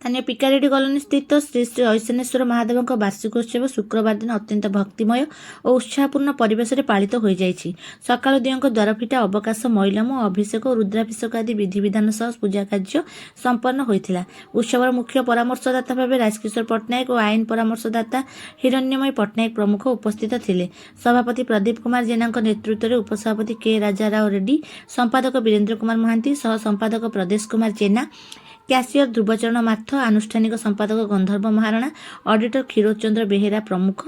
ସ୍ଥାନୀୟ ପିକାରେଡ଼ି କଲୋନୀ ସ୍ଥିତ ଶ୍ରୀ ଶ୍ରୀ ଐଶାନେଶ୍ୱର ମହାଦେବଙ୍କ ବାର୍ଷିକୋତ୍ସବ ଶୁକ୍ରବାର ଦିନ ଅତ୍ୟନ୍ତ ଭକ୍ତିମୟ ଓ ଉତ୍ସାହପୂର୍ଣ୍ଣ ପରିବେଶରେ ପାଳିତ ହୋଇଯାଇଛି। ସକାଳୁ ଦିଅଁଙ୍କ ଦ୍ୱାରଫିଟା, ଅବକାଶ, ମଇଲମ, ଅଭିଷେକ ଓ ରୁଦ୍ରାଭିଷେକ ଆଦି ବିଧିବିଧାନ ସହ ପୂଜା କାର୍ଯ୍ୟ ସମ୍ପନ୍ନ ହୋଇଥିଲା। ଉତ୍ସବର ମୁଖ୍ୟ ପରାମର୍ଶଦାତା ଭାବେ ରାଜକିଶୋର ପଟ୍ଟନାୟକ ଓ ଆଇନ ପରାମର୍ଶଦାତା ହିରଣ୍ୟମୟୀ ପଟ୍ଟନାୟକ ପ୍ରମୁଖ ଉପସ୍ଥିତ ଥିଲେ। ସଭାପତି ପ୍ରଦୀପ କୁମାର ଜେନାଙ୍କ ନେତୃତ୍ୱରେ ଉପସଭାପତି କେ ରାଜାରାଓ ରେଡ୍ଡି, ସମ୍ପାଦକ ବୀରେନ୍ଦ୍ର କୁମାର ମହାନ୍ତି, ସହ ସମ୍ପାଦକ ପ୍ରଦେଶ କୁମାର ଜେନା, କ୍ୟାସିୟର ଧ୍ରୁବଚରଣ ମାଥ, ଆନୁଷ୍ଠାନିକ ସମ୍ପାଦକ ଗନ୍ଧର୍ବ ମହାରଣା, ଅଡିଟର କ୍ଷୀରୋଦ ଚନ୍ଦ୍ର ବେହେରା ପ୍ରମୁଖ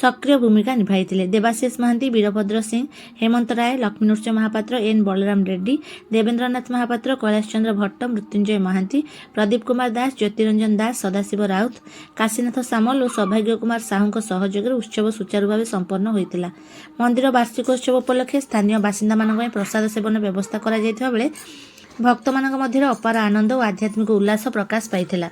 ସକ୍ରିୟ ଭୂମିକା ନିଭାଇଥିଲେ। ଦେବାଶିଷ ମହାନ୍ତି, ବୀରଭଦ୍ର ସିଂ, ହେମନ୍ତ ରାୟ, ଲକ୍ଷ୍ମୀନୃସିଂହ ମହାପାତ୍ର, ଏନ୍ ବଳରାମ ରେଡ୍ଡି, ଦେବେନ୍ଦ୍ରନାଥ ମହାପାତ୍ର, କୈଳାସ ଚନ୍ଦ୍ର ଭଟ୍ଟ, ମୃତ୍ୟୁଞ୍ଜୟ ମହାନ୍ତି, ପ୍ରଦୀପ କୁମାର ଦାସ, ଜ୍ୟୋତିରଞ୍ଜନ ଦାସ, ସଦାଶିବ ରାଉତ, କାଶୀନାଥ ସାମଲ ଓ ସୌଭାଗ୍ୟ କୁମାର ସାହୁଙ୍କ ସହଯୋଗରେ ଉତ୍ସବ ସୁଚାରୁ ଭାବେ ସମ୍ପନ୍ନ ହୋଇଥିଲା। ମନ୍ଦିର ବାର୍ଷିକୋତ୍ସବ ଉପଲକ୍ଷେ ସ୍ଥାନୀୟ ବାସିନ୍ଦାମାନଙ୍କ ପାଇଁ ପ୍ରସାଦ ସେବନ ବ୍ୟବସ୍ଥା କରାଯାଇଥିବା ବେଳେ ଭକ୍ତମାନଙ୍କ ମଧ୍ୟରେ ଅପାର ଆନନ୍ଦ ଓ ଆଧ୍ୟାତ୍ମିକ ଉଲ୍ଲାସ ପ୍ରକାଶ ପାଇଥିଲା।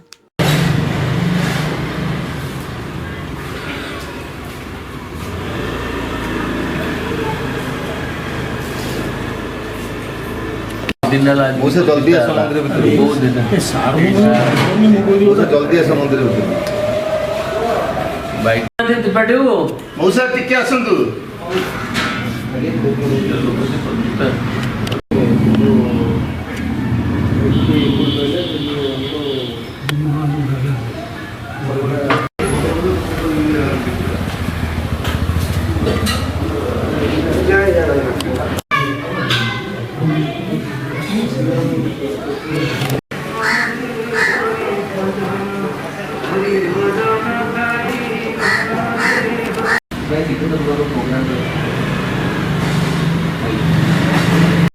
जल्दी मौसा टिके आसंतु